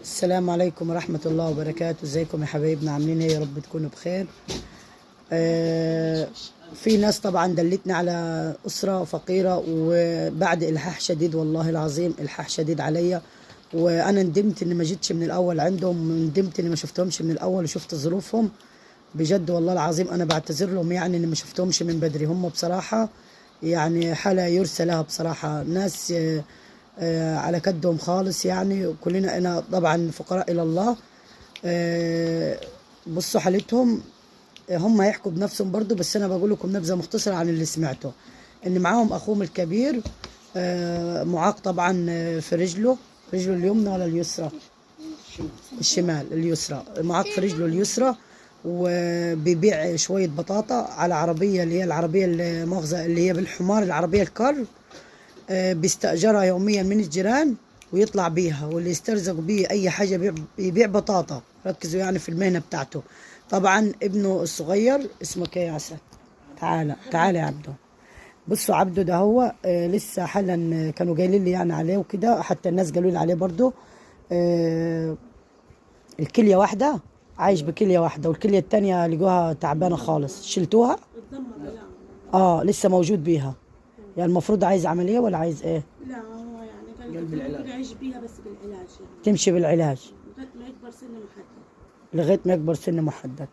السلام عليكم ورحمة الله وبركاته. ازيكم يا حبايبنا؟ عاملين ايه؟ يا رب تكونوا بخير. في ناس طبعا دلتني على أسرة فقيرة، وبعد إلحاح شديد، والله العظيم إلحاح شديد عليا. وأنا ندمت إني ما جيتش من الأول عندهم، ندمت إني ما شفتهمش من الأول وشفت ظروفهم. بجد والله العظيم أنا بعتذر لهم، يعني إني ما شفتهمش من بدري. هم بصراحة يعني حالة يرثى لها بصراحة. ناس على كدهم خالص يعني، وكلنا أنا طبعا فقراء إلى الله. آه، بصوا حالتهم. هم هيحكوا بنفسهم برضو، بس انا بقول لكم نبذه مختصره عن اللي سمعته. ان معاهم اخوهم الكبير معاق طبعا، في رجله اليمنى ولا اليسرى؟ الشمال، اليسرى. معاق في رجله اليسرى، وبيبيع شويه بطاطا على عربيه، اللي هي العربيه المؤاخذه اللي هي بالحمار، العربيه الكار. بيستأجرها يوميا من الجيران ويطلع بيها، واللي يسترزق بيه اي حاجه بيبيع بطاطا. ركزوا يعني في المهنه بتاعته. طبعا ابنه الصغير اسمه ايه يا عسل؟ تعالى تعالى يا عبده. بصوا عبده ده هو لسه حالا كانوا قايلين لي يعني عليه وكده، حتى الناس قالوا لي عليه برضه. آه الكليه واحده، عايش بكليه واحده، والكليه التانيه لقوها تعبانه خالص. شلتوها؟ لسه موجود بيها. يعني المفروض عايز عمليه ولا عايز ايه؟ لا هو يعني كان قلب العلاج يعيش بيها بس بالعلاج يعني تمشي بالعلاج لغايه ما يكبر سن محدد. لغايه ما يكبر سن محدد.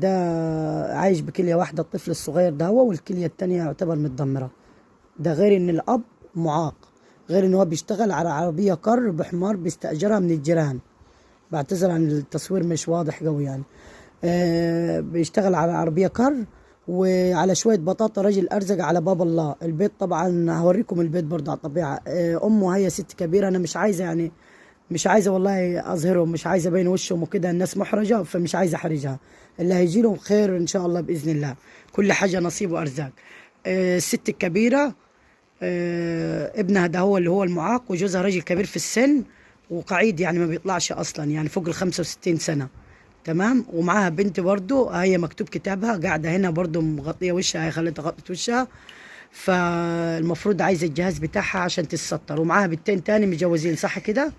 ده عايش بكليه واحده الطفل الصغير ده هو، والكليه التانيه يعتبر متدمره. ده غير ان الاب معاق، غير ان هو بيشتغل على عربيه كر بحمار بيستاجرها من الجيران. بعتذر عن التصوير مش واضح قوي يعني. بيشتغل على عربيه كر وعلى شويه بطاطا. راجل ارزق على باب الله. البيت طبعا هوريكم البيت برضه على الطبيعه. امه هي ست كبيره، انا مش عايزه يعني، مش عايزه والله اظهرهم، مش عايزه ابين وشهم وكده، الناس محرجه، فمش عايزه احرجها. اللي هيجي لهم خير ان شاء الله باذن الله. كل حاجه نصيب وارزاق. الست الكبيره ابنها ده هو اللي هو المعاق، وجوزها راجل كبير في السن وقعيد، يعني ما بيطلعش اصلا، يعني فوق ال 65 سنه. تمام. ومعاها بنت برضو، هي مكتوب كتابها قاعده هنا برضو مغطيه وشها، هي خلتها غطت وشها. فالمفروض عايزه الجهاز بتاعها عشان تتستر. ومعاها بنتين تاني متجوزين، صح كده؟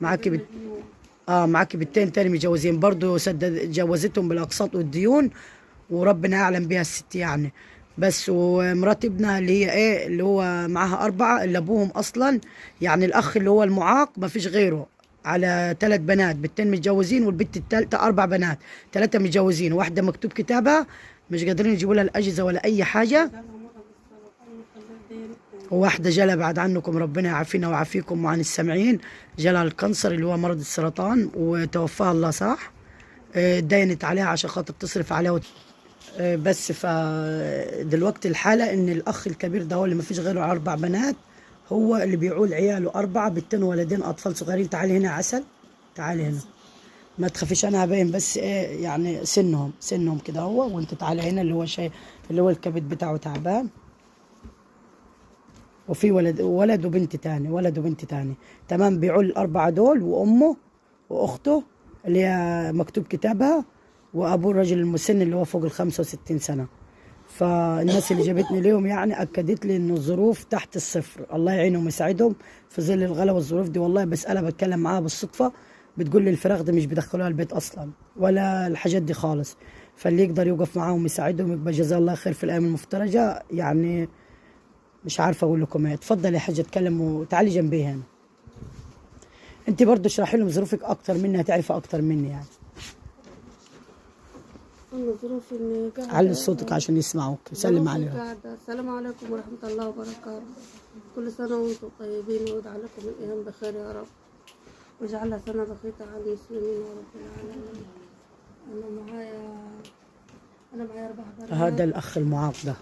معاكي معاكي بنتين تاني متجوزين برضو، جوزتهم بالاقساط والديون، وربنا يعلم بيها الست يعني. بس ومرات ابنها اللي هي ايه، اللي هو معاها اربعه، اللي ابوهم اصلا يعني الاخ اللي هو المعاق ما فيش غيره، على 3 بنات، بنتين متجوزين، والبنت الثالثه 4 بنات، 3 متجوزين، واحده مكتوب كتابها مش قادرين يجيبوا لها الاجهزه ولا اي حاجه، وواحدة جالها بعد عنكم ربنا يعافينا ويعافيكم وعن السامعين، جالها الكانسر اللي هو مرض السرطان وتوفاها الله، صح؟ داينت عليها عشان خاطر تصرف عليها بس فدلوقتي الحالة ان الاخ الكبير ده هو اللي ما فيش غيره 4 بنات، هو اللي بيعول عياله 4 بنتين ولدين اطفال صغيرين. تعالي هنا يا عسل، تعالي هنا. ما تخافيش، انا هبين بس ايه يعني سنهم كده هو، وانت تعالي هنا. اللي هو شيء اللي هو الكبد بتاعه تعبان، وفي ولد وبنت تاني، ولد وبنت تاني. تمام. بيعول ال4 دول، وامه واخته اللي هي مكتوب كتابها، وابوه الرجل المسن اللي هو فوق ال 65 سنه. فالناس اللي جابتني ليهم يعني اكدت لي انه الظروف تحت الصفر. الله يعينهم ويساعدهم في ظل الغلا والظروف دي. والله بسألها، بتكلم معاها بالصدفه، بتقول لي الفراخ ده مش بيدخلوها البيت اصلا ولا الحاجات دي خالص. فاللي يقدر يوقف معاهم يساعدهم يبقى جزاه الله خير في الايام المفترجه يعني. مش عارفه اقول لكم ايه. اتفضلي يا حاجه اتكلم، وتعالي جنبي هنا. انت برضه اشرحي لهم ظروفك اكتر مني، هتعرفي اكتر مني يعني. أنا ظروفي إني قاعدة. علي صوتك عشان يسمعوك. سلم ظروفي عليهم. قاعدة. السلام عليكم ورحمة الله وبركاته. كل سنة وأنتم طيبين، وأدعى لكم الأيام بخير يا رب، واجعلها سنة بخيتة على المسلمين يا رب العالمين. أنا معايا 4 بنات. هذا الاخ المعاق ده.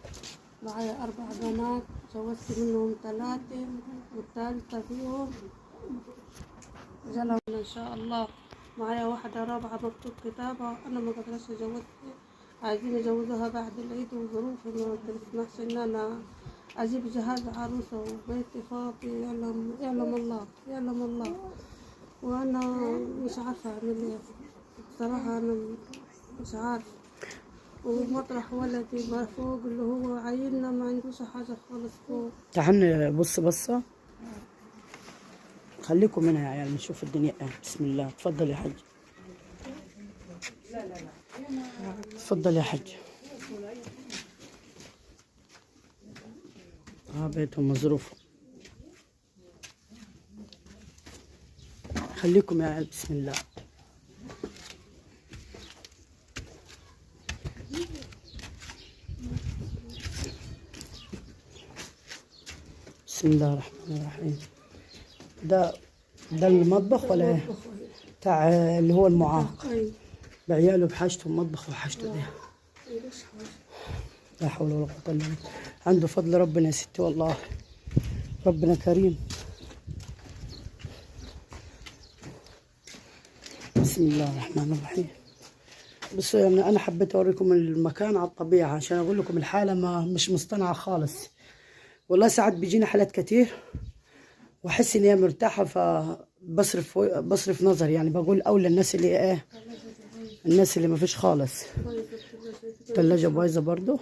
معايا 4 بنات، جوزت منهم 3 والثالثة فيهم جالهم إن شاء الله. معايا واحدة رابعة مكتوب كتابها، أنا ما قدرتش أجوزها، عايزين يجوزوها بعد العيد، وظروفي ما تسمحش إن أنا أجيب جهاز عروسة، وبيتي فاضي، يعلم الله يعلم الله. وأنا مش عارفة أعمل إيه بصراحة. أنا مش عارفة. ومطرح ولدي فوق اللي هو عيلنا ما عندوش حاجة خالص فوق. تعال بص بصه. خليكم هنا يا عيال نشوف الدنيا ايه. بسم الله. تفضل يا حاج. تفضل يا حاج. بيتهم مظروف. خليكم يا عيال. بسم الله. بسم الله الرحمن الرحيم. ده المطبخ ولا ايه؟ بتاع اللي هو المعاق. بعياله بحاجته مطبخ وحاجته ده. لا حول ولا قوة الا بالله. عنده فضل ربنا يا ستي والله. ربنا كريم. بسم الله الرحمن الرحيم. بس يعني انا حبيت اوريكم المكان على الطبيعة عشان اقول لكم الحالة مش مصطنعة خالص. والله ساعات بيجينا حالات كتير واحس ان هي مرتاحة فبصرف نظر، يعني بقول اولى الناس اللي ايه، الناس اللي ما فيش خالص. الثلاجة بايظة برضو.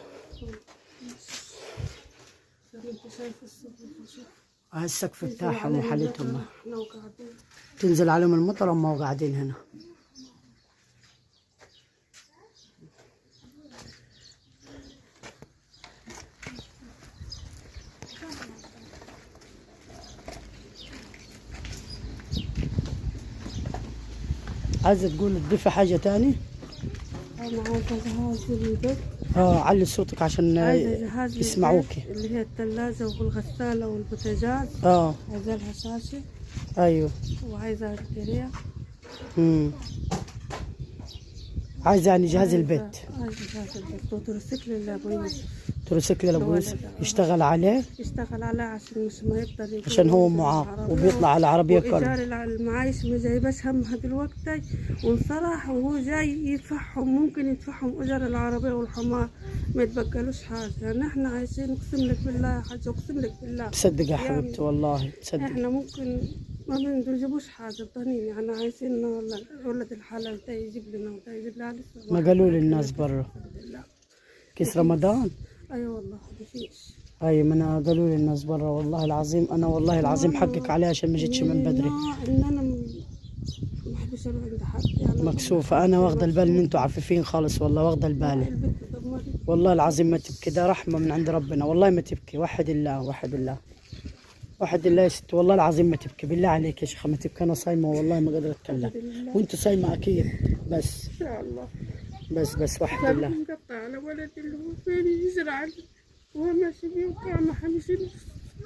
السقف بتاعهم وحالتهم تنزل عليهم المطر وهم قاعدين هنا. عايزة تقول تضيفي حاجة تاني؟ أنا عايزة جهاز البيت. علي صوتك عشان يسمعوكي. اللي هي الثلاجة والغسالة والبوتاجاز. عايزة لها شاشة. ايوه. وعايزة بطارية. عايزة يعني جهاز البيت. عايزة جهاز البيت وتروسيكل لأبو يوسف. تروسيكل لأبو يوسف يشتغل عليه عشان مش ما يقدر، عشان هو معاق وبيطلع على العربية كرب. وإيجار المعايش ما جايباش همها دلوقتي، وانصرح وهو جاي يدفعهم، ممكن يدفعهم أجر العربية والحمار ما يتبقلوش حاجة. يعني احنا عايشين اقسم لك بالله يا حاج، اقسم لك بالله. تصدق يا حبيبتي والله تصدق. احنا ممكن ما بنجيبوش حاجة ضنين، يعني عايزين ولد الحلال ده يجيب لنا وده يجيب لنا. ما قالوا لي الناس برا كيس رمضان؟ ايوه والله مفيش. اي ما انا قالوا لي الناس برا والله العظيم. انا والله العظيم حقك عليها عشان ما جيتش من بدري. ان انا ما بحبش اروح عند حد يعني. مكسوفه انا، واخده البال ان انتوا عفيفين خالص والله، واخده البال والله العظيم. ما تبكي، ده رحمه من عند ربنا والله. ما تبكي، وحد الله وحد الله وحد الله يا ست والله العظيم. ما تبكي بالله عليك يا شيخه، ما تبكي. انا صايمه والله ما قادره اتكلم، وانت صايمه اكيد. بس ان شاء الله. بس وحد الله. مقطع على ولدي اللي هو فين يزرع وهو ماشي بيوقع ما حمشي.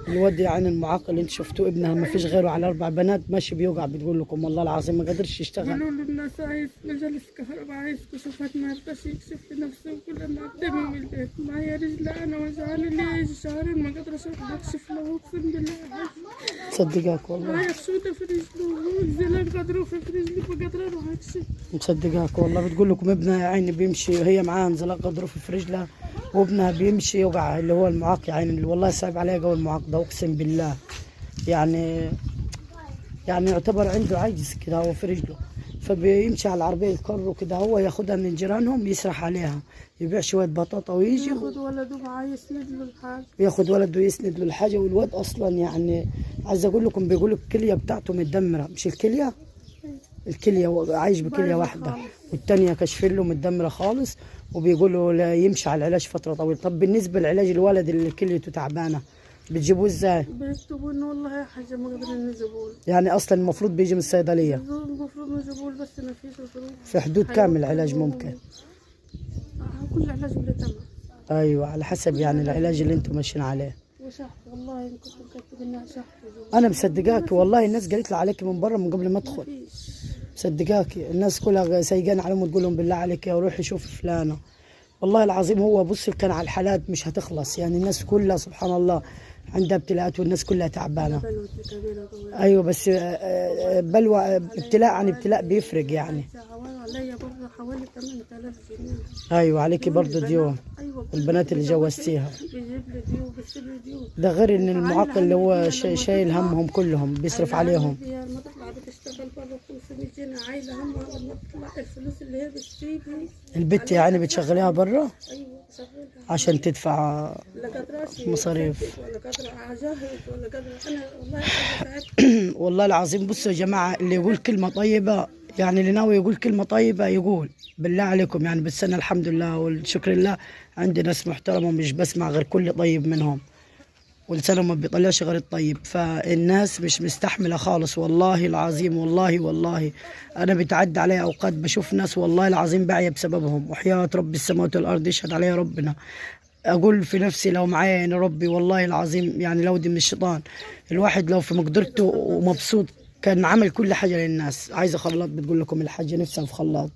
الواد يعني المعاق اللي انت شفتوه ابنها ما فيش غيره على 4 بنات ماشي بيوقع. بتقول لكم والله العظيم ما قدرش يشتغل. قالوا له الناس عايز مجلس كهرباء، عايز كشوفات، ما يرضاش يكشف لنفسه وكل ما قدامي من البيت. معايا رجله انا وجعاني لي يجي شهرين ما قدرش اروح اكشف له، اقسم بالله. مصدقاك والله. معايا خشوده في رجله والزلال غضروفي في رجلي ما قادره اروح اكشف. مصدقاك والله. بتقول لكم ابنها يا عيني بيمشي وهي معاها انزلاق غضروفي في رجلها، وابنها بيمشي يوقع اللي هو المعاق يا عيني. والله صعب عليها قوي المعاق ده اقسم بالله. يعني يعتبر عنده عجز كده هو في رجله، فبيمشي على العربيه الكر كده، هو ياخدها من جيرانهم يسرح عليها، يبيع شويه بطاطا ويجي ياخد ولده معاه يسند له الحاجه، ياخد ولده يسند له الحاجه. والواد اصلا يعني عايز اقول لكم بيقولوا الكليه بتاعته متدمره. مش الكليه عايش بكليه واحده والتانيه كشفين له متدمره خالص، وبيقولوا لا يمشي على العلاج فتره طويله. طب بالنسبه لعلاج الولد اللي كليته تعبانه بتجيبوه ازاي؟ بيكتبوا انه والله يا حاجه ما قادرين نجيبوه. يعني اصلا المفروض بيجي من الصيدليه. المفروض نجيبوه بس ما فيش ظروف. في حدود كام العلاج ممكن؟ كل علاج له ثمن. ايوه على حسب يعني العلاج اللي انتم ماشيين عليه. وشحط والله ان كنت مكتب انها شحط. انا مصدقاك والله. الناس قالت لي عليك من بره من قبل ما ادخل. مصدقاك. الناس كلها سايقان عليهم وتقول لهم بالله عليك يا روحي شوف فلانه. والله العظيم هو بص كان على الحالات مش هتخلص. يعني الناس كلها سبحان الله عندها ابتلاءات والناس كلها تعبانه. ايوه بس بلوى ابتلاء عن ابتلاء بيفرق يعني. عليا برضه حوالي 8000 جنيه. ايوه عليكي برضه ديون. أيوة البنات اللي جوزتيها. بيجيب لي ديون بيسيب لي ديون. ده غير ان المعاق اللي هو شايل همهم كلهم بيصرف عليهم. لما تطلع بتشتغل برضه 500 جنيه عايله همها لما تطلع الفلوس اللي هي بتجيبها. البت يعني بتشغليها برا؟ ايوه عشان تدفع لا قادرة أشيل مصاريف. ولا قادرة أجهز ولا قادرة أنا والله حاجة تعبت. والله العظيم بصوا يا جماعة، اللي يقول كلمة طيبة يعني اللي ناوي يقول كلمة طيبة يقول بالله عليكم يعني. بس أنا الحمد لله والشكر لله عندي ناس محترمة مش بسمع غير كل طيب منهم، ولسانهم ما بيطلعش غير الطيب. فالناس مش مستحملة خالص والله العظيم. والله أنا بتعدي علي أوقات بشوف ناس والله العظيم باعية بسببهم، وحياة رب السماوات والأرض يشهد عليا ربنا. اقول في نفسي لو معايا يعني ربي والله العظيم يعني لو دي من الشيطان، الواحد لو في مقدرته ومبسوط كان عمل كل حاجه للناس. عايزه خلاط بتقول لكم الحاجه نفسها في خلاط.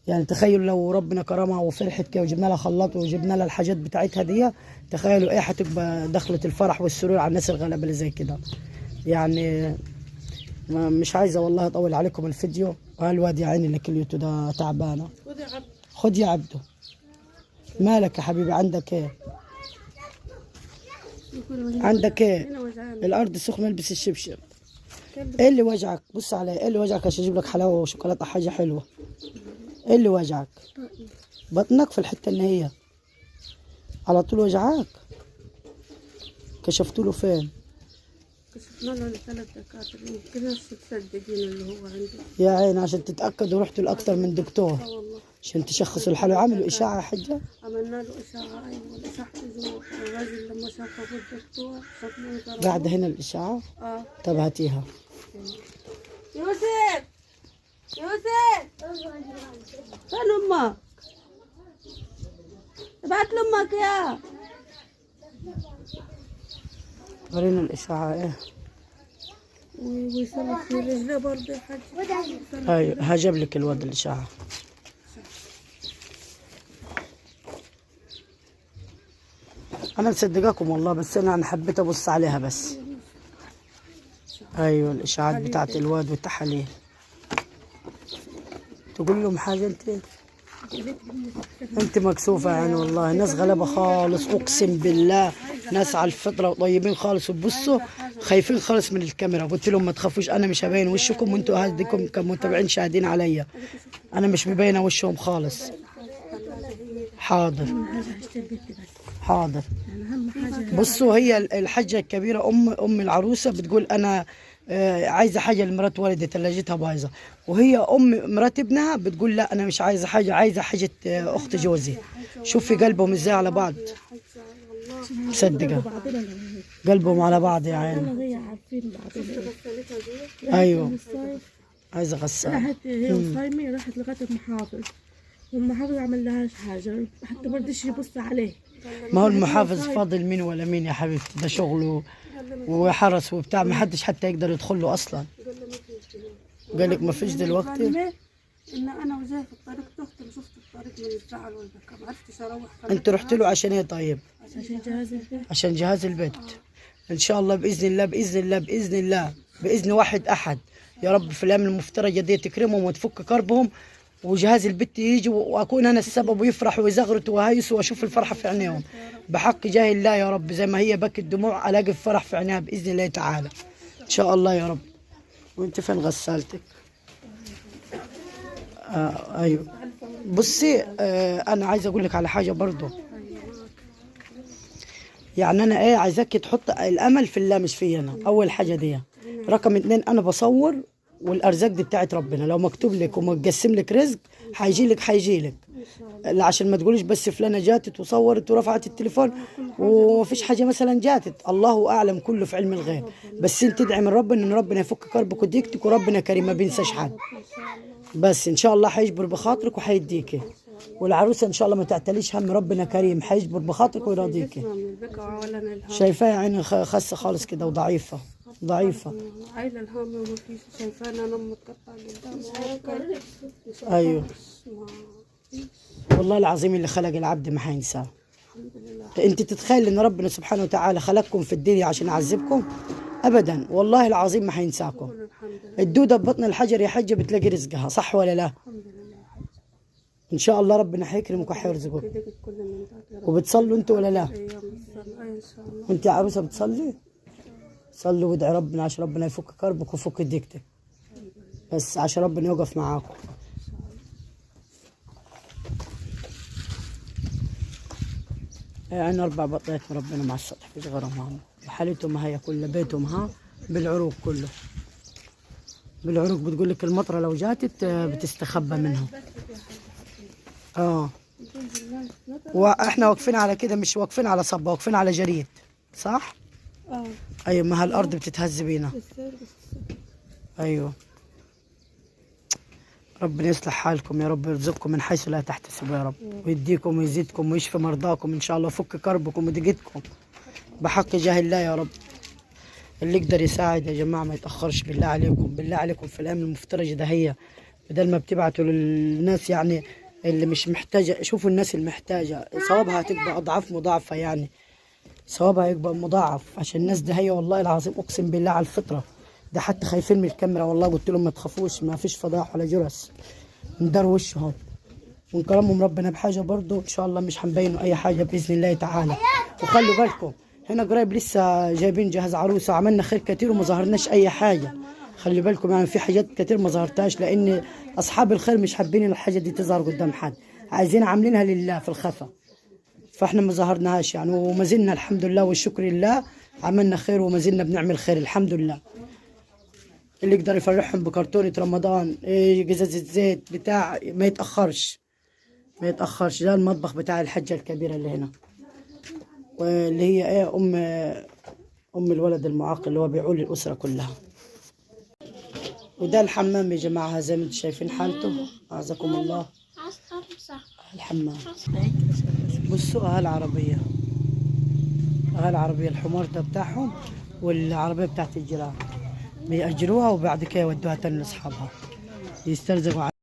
يعني تخيلوا لو ربنا كرمها وفرحت كده وجبنا لها خلاط وجبنا لها الحاجات بتاعتها دي، تخيلوا ايه هتبقى دخلة الفرح والسرور على الناس الغلابه اللي زي كده يعني. مش عايزه والله اطول عليكم الفيديو. الواد يا عيني اللي كليته ده تعبانه. خذ يا عبد. خد يا عبده. مالك يا حبيبي؟ عندك ايه؟ عندك ايه؟ هنا وجعان. الارض سخنه، البس الشبشب. ايه اللي وجعك؟ بص علي، ايه اللي وجعك عشان اجيب لك حلاوه وشوكولاته حاجه حلوه؟ ايه اللي وجعك؟ بطنك في الحته اللي هي على طول وجعاك؟ كشفتوا له فين؟ كشفنا له ل3 دكاترة يمكن ناس تصدقين اللي هو عنده. يا عين عشان تتاكدوا رحتوا لاكثر من دكتور والله عشان تشخصوا الحاله. عملوا اشاعه يا حجه؟ عملنا له إشاعة. أيوة الإشاعة تزور. الراجل لما شافه بالدكتور صدمه وضربه. قاعده هنا الاشاعه؟ طب هاتيها. يوسف فين أمك؟ ابعت لأمك يا ورينا الاشاعه ايه. ويصلح في رجله برضه يا حاج. ايوه هجيب لك الواد الاشاعه. انا مصدقاكم والله، بس انا حبيت ابص عليها بس. ايوه الاشاعات بتاعت الواد والتحاليل. تقول لهم حاجه انت مكسوفه يعني والله. ناس غلابه خالص اقسم بالله، ناس على الفطره وطيبين خالص، وبصوا خايفين خالص من الكاميرا. قلت لهم ما تخافوش انا مش هبين وشكم، وانتوا هاديكم كمتابعين شاهدين عليا، انا مش مبينه وشهم خالص. حاضر حاضر. بصوا هي الحاجه الكبيره ام العروسه بتقول انا عايزه حاجه لمرات والدي ثلاجتها بايظه، وهي مرات ابنها بتقول لا انا مش عايزه حاجه، عايزه حاجه اخت جوزي. شوفي قلبهم ازاي على بعض، مصدقه قلبهم على بعض يا عيني. ايوه عايزه غسالة. راحت هي وصايمة راحت لغاية المحافظ، والمحافظ عمل لهاش حاجة حتى ما رضيش يبص عليه. ما هو المحافظ فاضل مين ولا مين يا حبيبتي، ده شغله وحرس وبتاع، ما حدش حتى يقدر يدخل له اصلا. قال لك ما فيش دلوقتي. ان انا وجاي في الطريق تهت شفت الطريق من الزعل والبكاء ما عرفتش اروح. انت رحت له عشان ايه طيب؟ عشان جهاز البيت. عشان جهاز البيت. ان شاء الله باذن الله باذن الله باذن الله باذن واحد احد يا رب في الايام المفترجه دي تكرمهم وتفك كربهم، وجهاز البت يجي واكون انا السبب ويفرحوا ويزغرطوا وهيسوا واشوف الفرحه في عينيهم بحق جاه الله يا رب. زي ما هي بكت دموع الاقي الفرح في عينيها باذن الله تعالى ان شاء الله يا رب. وانت فين غسالتك؟ ايوه بصي انا عايزه اقول لك على حاجه برضه. يعني انا ايه عايزاك تحط الامل في الله مش في انا. اول حاجه دي. رقم 2 انا بصور والارزاق دي بتاعت ربنا، لو مكتوب لك ومتقسم لك رزق هيجي لك عشان ما تقوليش بس فلانه جاتت وصورت ورفعت التليفون ومفيش حاجه مثلا جاتت. الله اعلم كله في علم الغيب، بس انت ادعي من ربنا ان ربنا يفك كربك وضيقتك، وربنا كريم ما بينساش حد. بس ان شاء الله هيجبر بخاطرك وهيديكي، والعروسه ان شاء الله ما تعتليش هم، ربنا كريم هيجبر بخاطرك ويراضيكي. شايفاها يعني خاسه خالص كده وضعيفه عايله الهم وما فيش. شايفانا انا متقطعه قدام. ايوه والله العظيم اللي خلق العبد ما هينساه. انت تتخيل ان ربنا سبحانه وتعالى خلقكم في الدنيا عشان يعذبكم؟ ابدا والله العظيم ما هينساكم. الدوده ببطن الحجر يا حجه بتلاقي رزقها، صح ولا لا؟ ان شاء الله ربنا هيكرمك وهيرزقك. وبتصلوا انت ولا لا؟ وانت يا عروسه بتصلي؟ صلوا وادعي ربنا عشان ربنا يفك كربك ويفك ضيقتك، بس عشان ربنا يوقف معاكم. عندنا 4 بطيات مربينا مع السطح فيش غيرهم هون. حالتهم هي كلها بيتهم ها بالعروق كله. بالعروق بتقول لك المطره لو جاتت بتستخبى منهم. واحنا واقفين على كده، مش واقفين على صبة، واقفين على جريد صح؟ ايوه، ما هالارض بتتهز بينا. ايوه. ربنا يصلح حالكم يا رب، يرزقكم من حيث لا تحتسبوا يا رب، ويديكم ويزيدكم ويشفي مرضاكم ان شاء الله، ويفك كربكم وضيقتكم بحق جاه الله يا رب. اللي يقدر يساعد يا جماعه ما يتاخرش، بالله عليكم بالله عليكم في الايام المفترجه ده، هي بدل ما بتبعتوا للناس يعني اللي مش محتاجه، شوفوا الناس المحتاجه ثوابها هتبقى اضعاف مضاعفه، يعني ثوابها يبقى مضاعف عشان الناس ده. هي والله العظيم اقسم بالله على الفطره ده، حتى خايفين من الكاميرا والله. قلت لهم ما تخافوش، ما فيش فضاح ولا جرس، ندار وشهم ونكرمهم ربنا بحاجه برضه ان شاء الله، مش هنبينوا اي حاجه باذن الله تعالى. وخلوا بالكم هنا قريب لسه جايبين جهاز عروسه، وعملنا خير كتير وما ظهرناش اي حاجه. خلي بالكم يعني في حاجات كتير ما ظهرتهاش، لان اصحاب الخير مش حابين الحاجه دي تظهر قدام حد، عايزين عاملينها لله في الخفا، فاحنا ما ظهرناهاش يعني. وما زلنا الحمد لله والشكر لله عملنا خير، وما زلنا بنعمل خير الحمد لله. اللي يقدر يفرحهم بكرتونة رمضان، قزاز الزيت بتاع، ما يتأخرش ما يتأخرش. ده المطبخ بتاع الحجة الكبيرة اللي هنا، واللي هي ايه ام الولد المعاق اللي هو بيعول الأسرة كلها. وده الحمام يا جماعة زي ما انتم شايفين حالته، أعزكم الله. الحمام بصوا هالعربية، هالعربية الحمار ده بتاعهم، والعربية بتاعت الجيران بيأجروها وبعد كده يودوها تاني لأصحابها يسترزقوا.